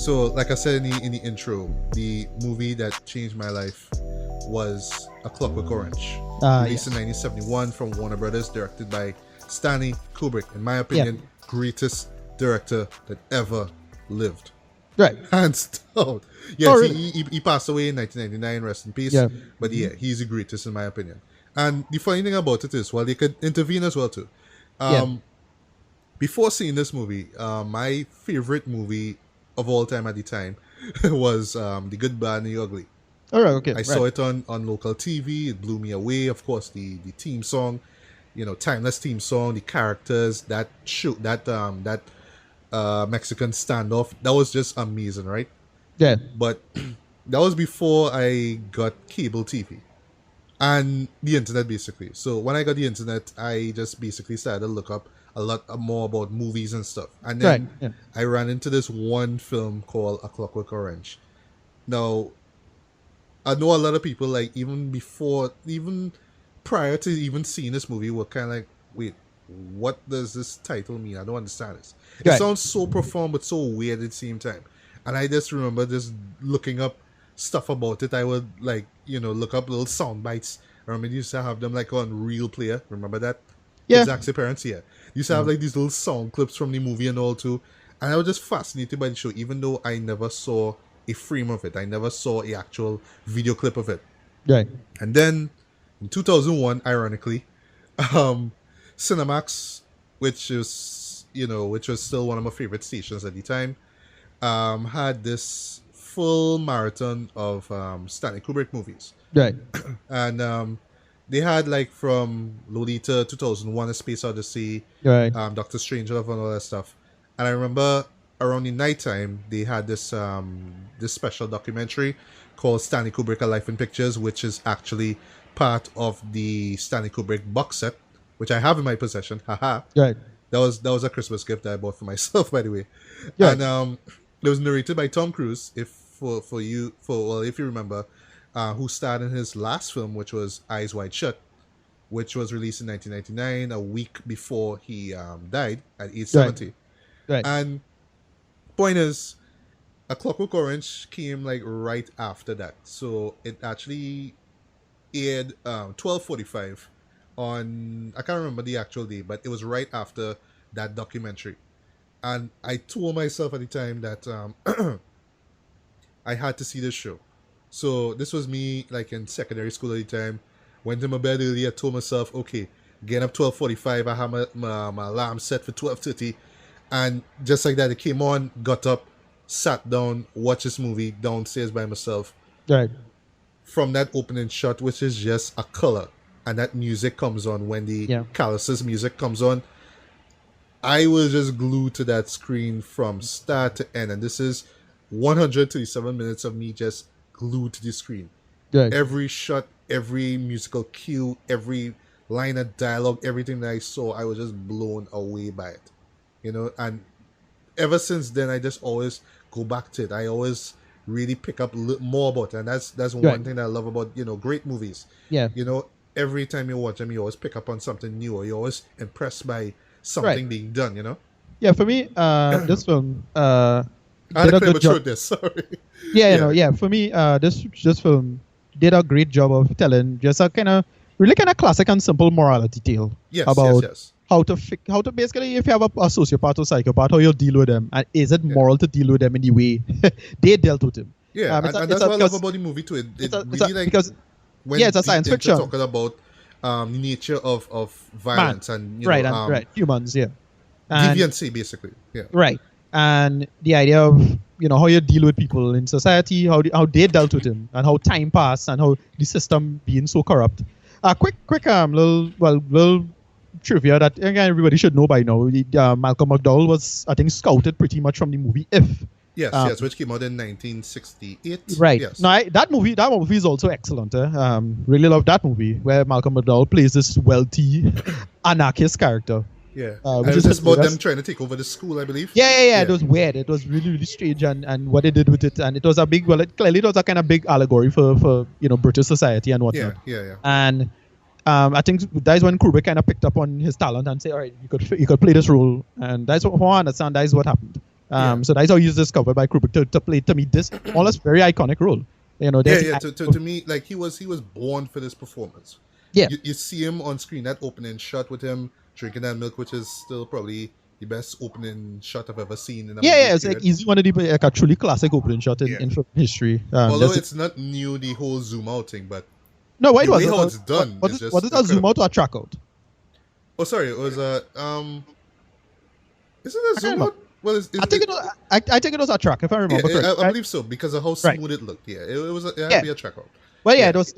So, like I said in the intro, the movie that changed my life was A Clockwork Orange, released in 1971 from Warner Brothers, directed by Stanley Kubrick. In my opinion, greatest director that ever lived. Right. Hands down. Yes, really? he passed away in 1999, rest in peace. Yeah. But yeah, he's the greatest in my opinion. And the funny thing about it is, well, they could intervene as well too. Before seeing this movie, my favorite movie of all time at the time was The Good, Bad, and the Ugly. All right, okay. I saw it on local TV. It blew me away. Of course, the theme song, timeless theme song, the characters, that Mexican standoff, that was just amazing, right? Yeah. But that was before I got cable TV and the internet, basically. So when I got the internet, I just basically started to look up a lot more about movies and stuff. And then I ran into this one film called A Clockwork Orange. Now, I know a lot of people, like, even prior to even seeing this movie, were kind of like, wait, what does this title mean? I don't understand this. It sounds so profound but so weird at the same time. And I just remember just looking up stuff about it. I would, like, look up little sound bites. I remember you used to have them like on Real Player. Remember that? Yeah. Exact's appearance, yeah. You used to have like these little sound clips from the movie and all too. And I was just fascinated by the show, even though I never saw a frame of it. I never saw a actual video clip of it. Right. And then in 2001, ironically, Cinemax, which was still one of my favorite stations at the time, had this full marathon of Stanley Kubrick movies. Right. And they had, like, from Lolita, 2001, A Space Odyssey, Right. Doctor Strangelove, and all that stuff. And I remember around the nighttime, they had this special documentary called Stanley Kubrick: A Life in Pictures, which is actually part of the Stanley Kubrick box set, which I have in my possession. Haha. Right. That was a Christmas gift that I bought for myself, by the way. Yeah. And it was narrated by Tom Cruise, if you remember, who starred in his last film, which was Eyes Wide Shut, which was released in 1999, a week before he died at age 70. Right. And point is, A Clockwork Orange came like right after that. So it actually aired 12:45 on, I can't remember the actual day, but it was right after that documentary. And I told myself at the time that I had to see this show. So this was me, like, in secondary school at the time. Went to my bed early. I told myself, okay, getting up 12:45. I had my alarm set for 12:30. And just like that, it came on, got up, sat down, watched this movie downstairs by myself. Right. From that opening shot, which is just a color, and that music comes on when the Calluses music comes on, I was just glued to that screen from start to end. And this is 137 minutes of me just glued to the screen. Right. Every shot, every musical cue, every line of dialogue, everything that I saw, I was just blown away by it. And ever since then, I just always go back to it. I always really pick up more about it. And that's one thing that I love about, great movies. Yeah. Every time you watch them, you always pick up on something new, or you're always impressed by something being done, Yeah, for me, this film I had to clear this, sorry. For me, this film did a great job of telling just a kind of classic and simple morality tale about how to basically, if you have a sociopath or psychopath, how you deal with them, and is it moral to deal with them in the way they dealt with him. Yeah, and that's what I love about the movie too. It's a science fiction talking about the nature of violence and humans, deviancy, basically. Yeah. Right. And the idea of how you deal with people in society, how they dealt with him, and how time passed, and how the system being so corrupt. Quick little trivia that again everybody should know by now. Malcolm McDowell was, I think, scouted pretty much from the movie If. Yes, which came out in 1968. Right. Yes. Now that movie is also excellent. Really love that movie where Malcolm McDowell plays this wealthy anarchist character. Yeah. Which is just about them trying to take over the school, I believe. Yeah. It was weird. It was really, really strange, and what they did with it, and it was a big, clearly it was a kind of big allegory for British society and whatnot. Yeah. And I think that is when Kubrick kind of picked up on his talent and said, all right, you could play this role, and that's what I understand. That is what happened. So that's how he was discovered by Kubrick to play to me this almost very iconic role. You know, Yeah. To me, like he was born for this performance. yeah, You see him on screen. That opening shot with him drinking that milk, which is still probably the best opening shot I've ever seen in a movie. yeah. It's like easy one of the like a truly classic opening shot in film history. Although it's not new, the whole zoom out thing, but no, why the was way it? how it's done What is is just what is a zoom incredible. out or a track out? Oh, sorry, it was isn't it a zoom out? Well, I think it was a track if I remember yeah, correctly. I believe so because of how smooth it looked. Yeah, it had to be a track out. Well, yeah, it was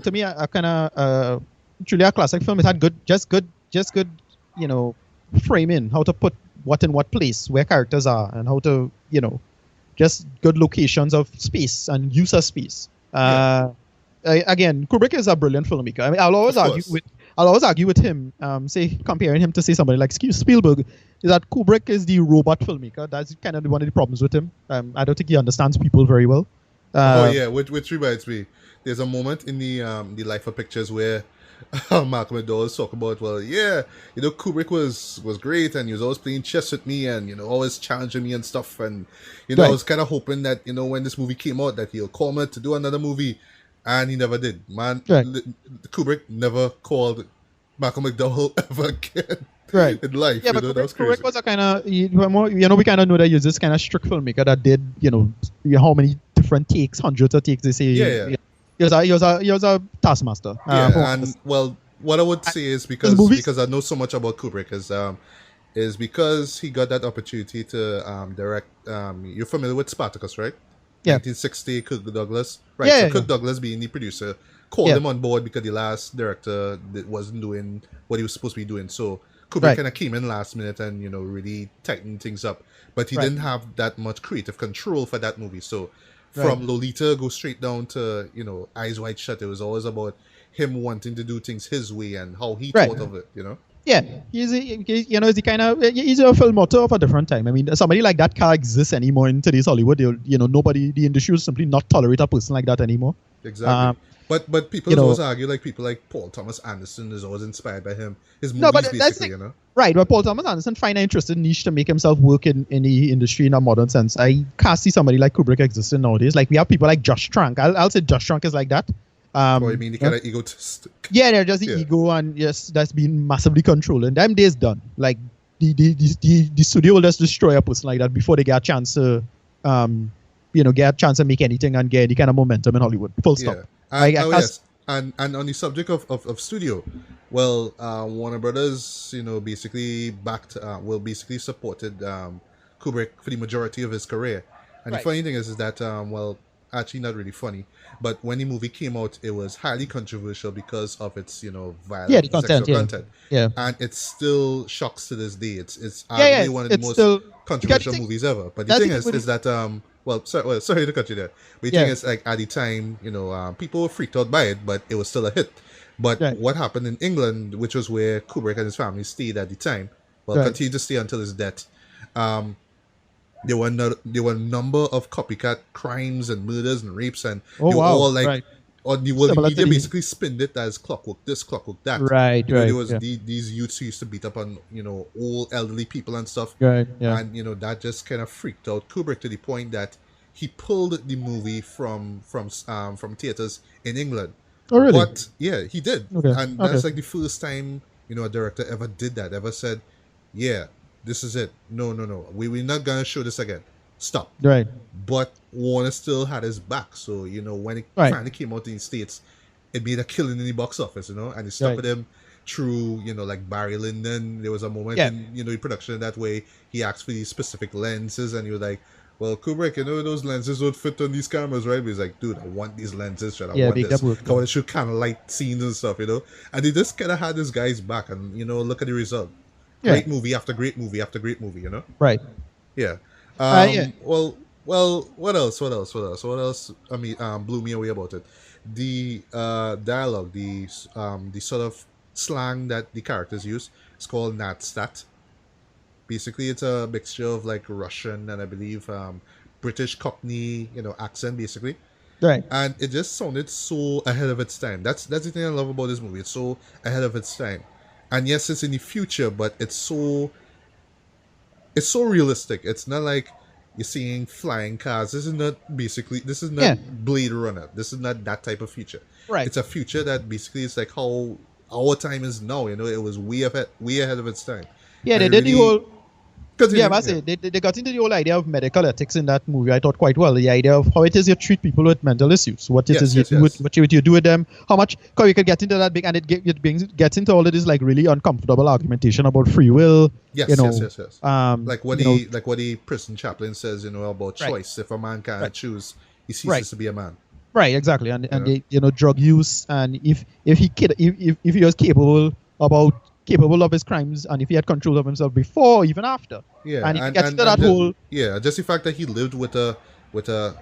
to me a kind of truly a classic film. It had just good, you know, framing, how to put what in what place, where characters are, and how to, you know, just good locations of space and use of space. Again, Kubrick is a brilliant filmmaker. I mean, I'll always argue with him, say comparing him to say somebody like Spielberg, is that Kubrick is the robot filmmaker. That's kind of one of the problems with him. I don't think he understands people very well. Which reminds me, there's a moment in the Life of Pictures where Malcolm McDowell talk about, well, yeah, you know, Kubrick was great and he was always playing chess with me and, you know, always challenging me and stuff, and, you know, I was kind of hoping that, you know, when this movie came out that he'll call me to do another movie, and he never did. Man, Kubrick never called Malcolm McDowell ever again. Right. In life, yeah, you but know, that was crazy. Kubrick was a kind of, you know, we kind of know that he's this kind of strict filmmaker that did, you know, how many different takes, hundreds of takes they say. Yeah. He was a taskmaster. And well, what I would say is because I know so much about Kubrick is because he got that opportunity to direct. You're familiar with Spartacus, right? Yeah. 1960, Kirk Douglas. Right. Yeah, so Kirk Douglas, being the producer, called him on board because the last director wasn't doing what he was supposed to be doing. So Kubrick kind of came in last minute and, you know, really tightened things up. But he didn't have that much creative control for that movie. So from Lolita go straight down to, you know, Eyes Wide Shut, it was always about him wanting to do things his way and how he thought of it, you know? Yeah, he's a film author of a different time. I mean, somebody like that can't exist anymore in today's Hollywood. You know, the industry will simply not tolerate a person like that anymore. Exactly. But people always argue, like people like Paul Thomas Anderson is always inspired by him. His movies, basically, you know. Right, but Paul Thomas Anderson find an interesting niche to make himself work in the industry in a modern sense. I can't see somebody like Kubrick existing nowadays. Like we have people like Josh Trank. I'll say Josh Trank is like that. You mean the kind of egotist? Yeah, they're just the ego and yes, that's been massively controlling. Them days done. Like the studio will just destroy a person like that before they get a chance to get a chance to make anything and get any kind of momentum in Hollywood. Full stop. Yes. And on the subject of studio, well, Warner Brothers, you know, basically basically supported Kubrick for the majority of his career. And the funny thing is that actually not really funny, but when the movie came out, it was highly controversial because of its, you know, violent sexual content. Yeah. And it still shocks to this day. It's arguably one of the most controversial movies ever. But the thing is that sorry to cut you there. But the thing is, like, at the time, you know, people were freaked out by it, but it was still a hit. But what happened in England, which was where Kubrick and his family stayed at the time, continued to stay until his death. There were a number of copycat crimes and murders and rapes, and they were all like, or the media basically spinned it as clockwork this, clockwork that. There was these youths who used to beat up on, you know, old elderly people and stuff. And, you know, that just kind of freaked out Kubrick to the point that he pulled the movie from theaters in England. Oh, really? But yeah, he did. And that's like the first time, you know, a director ever did that, ever said, yeah, this is it. No. We're not going to show this again. Stop. Right. But Warner still had his back. So, you know, when it finally came out in the States, it made a killing in the box office, you know, and it stuck with him through, you know, like Barry Lyndon. There was a moment in, you know, the production that way he asked for these specific lenses, and he was like, well, Kubrick, you know, those lenses would fit on these cameras, right? But he's like, dude, I want these lenses. I want this. I want to shoot kind of light scenes and stuff, you know? And they just kind of had this guy's back, and, you know, look at the result. Great movie after great movie after great movie, you know? Right. Yeah. Well, what else? I mean, blew me away about it. The dialogue, the sort of slang that the characters use, is called nadstat. Basically, it's a mixture of like Russian and I believe British Cockney, you know, accent basically. Right. And it just sounded so ahead of its time. That's the thing I love about this movie. It's so ahead of its time. And yes, it's in the future, but it's so it's so realistic. It's not like you're seeing flying cars. This is not Yeah. Blade Runner. This is not that type of future. Right. It's a future that basically is like how our time is now. You know, it was way ahead of its time. Yeah, And they it did the really whole. continue. Yeah, that's it. They got into the whole idea of medical ethics in that movie. I thought quite well. The idea of how it is you treat people with mental issues, what it Yes, is yes, you do yes. what you do with them, how much. Cause you could get into that big, and gets into all of this like really uncomfortable argumentation about free will. Yes, you know, yes. Like what like what the prison chaplain says, you know, about Right. choice. If a man can't Right. choose, he ceases Right. to be a man. Right, exactly, and know? they, drug use, and if he was capable of his crimes, and if he had control of himself before, even after, Yeah, and if he gets into that whole just the fact that he lived with a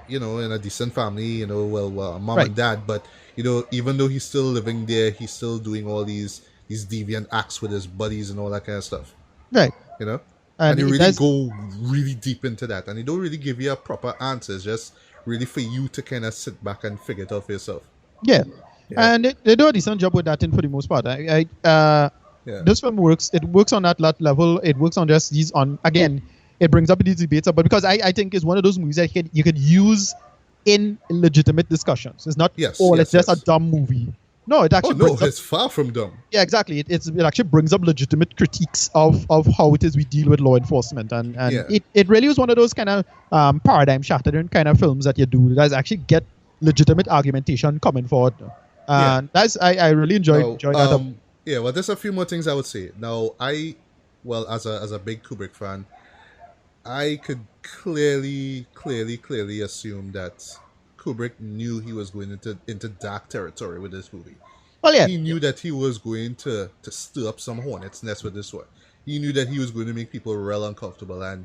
you know, in a decent family, you know, well mom Right. and dad, but you know, even though he's still living there, he's still doing all these deviant acts with his buddies and all that kind of stuff. right, You know, and and you it really does- go really deep into that, and they don't really give you a proper answer. It's just really for you to kind of sit back and figure it out for yourself. Yeah. Yeah. And they do a decent job with that for the most part. Yeah. This film works. It works on that level. It works on just these on again. It brings up these debates, but because I think it's one of those movies that you could use in legitimate discussions. It's not Yes, it's just yes. a dumb movie. No, it Oh actually no, brings up, it's far from dumb. yeah, exactly. It actually brings up legitimate critiques of how it is we deal with law enforcement, and Yeah. it really is one of those kind of paradigm shattering kind of films that you do that actually get legitimate argumentation coming forward. Yeah. That's I really enjoyed that. Yeah, well, there's a few more things I would say. Now, as a big Kubrick fan, I could clearly assume that Kubrick knew he was going into dark territory with this movie. Well, yeah, He knew that he was going to stir up some hornets nest with this one. He knew that he was going to make people real uncomfortable, and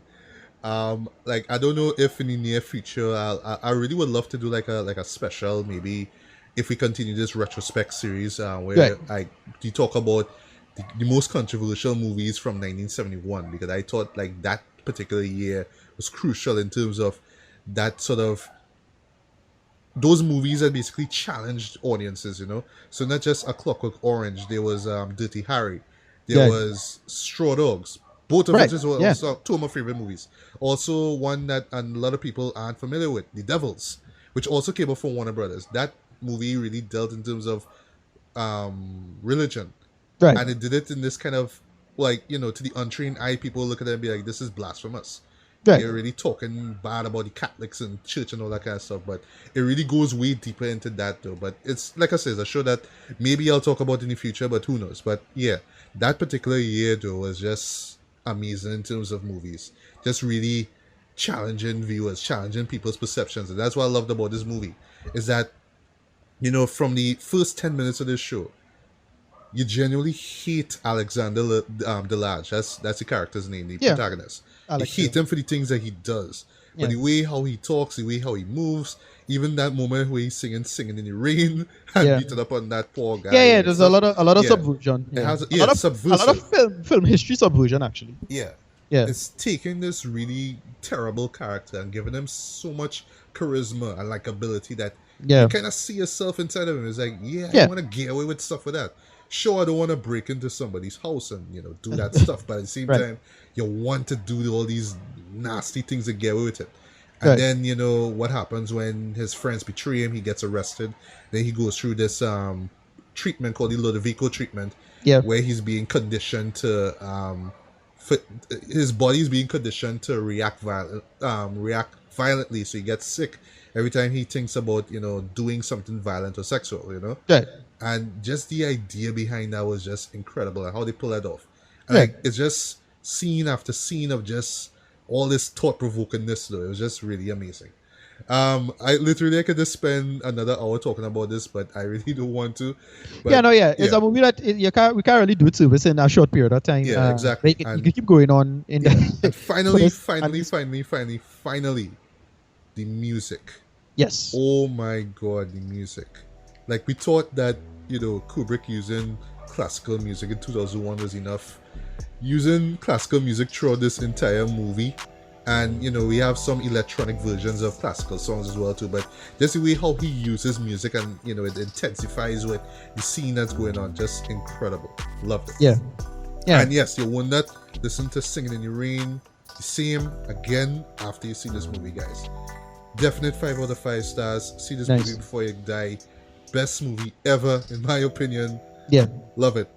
like I don't know if in the near future I really would love to do like a special, maybe if we continue this retrospect series where you talk about the most controversial movies from 1971, because I thought like that particular year was crucial in terms of that sort of those movies that basically challenged audiences, you know. So not just A Clockwork Orange, there was Dirty Harry, there was Straw Dogs, both of Right, which were yeah. also two of my favorite movies. Also one that a lot of people aren't familiar with, The Devils, which also came out from Warner Brothers. That movie really dealt in terms of religion, right. and it did it in this kind of like, you know, to the untrained eye, people look at it and be like, this is blasphemous. Right. They're really talking bad about the Catholics and church and all that kind of stuff, but it really goes way deeper into that though. But it's like I said, it's a show that maybe I'll talk about in the future, but who knows. But yeah, that particular year though was just amazing in terms of movies, just really challenging viewers, challenging people's perceptions. And that's what I loved about this movie, is that, you know, from the first 10 minutes of this show, you genuinely hate Alexander Delage. That's the character's name, the Yeah. protagonist. Alex, You hate him for the things that he does, but Yeah. the way how he talks, the way how he moves, even that moment where he's singing in the rain and Yeah. beating up on that poor guy. Yeah. and There's stuff. a lot of Yeah. subversion. It has a lot of subversive. film history subversion actually. Yeah. Yeah. It's taking this really terrible character and giving him so much charisma and likability that Yeah. you kind of see yourself inside of him. It's like, I Yeah. want to get away with stuff with that. Sure, I don't want to break into somebody's house and, you know, do that stuff, but at the same Right. time, you want to do all these nasty things to get away with it. And Right. then, you know, what happens when his friends betray him, he gets arrested. Then he goes through this treatment called the Ludovico treatment, Yeah. where he's being conditioned to his body's being conditioned to react violently, so he gets sick every time he thinks about, you know, doing something violent or sexual, you know. Right. And just the idea behind that was just incredible, and how they pull that off. And Yeah. like, it's just scene after scene of just all this thought-provokingness though. It was just really amazing. I could just spend another hour talking about this, but I really don't want to. But, It's a movie that we can't really do it service in a short period of time. Yeah, exactly. You And- can keep going on in the And finally, and- finally, the music. Yes. Oh my god, the music. Like, we thought that, you know, Kubrick using classical music in 2001 was enough. Using classical music throughout this entire movie, and, you know, we have some electronic versions of classical songs as well too, but just the way how he uses music, and, you know, it intensifies with the scene that's going on, just incredible. Loved it. Yeah. Yeah. And yes, you will not listen to Singing in the Rain Same again after you see this movie, guys. Definite 5 out of 5 stars. See this Nice. movie before you die. Best movie ever, in my opinion. Yeah. Love it.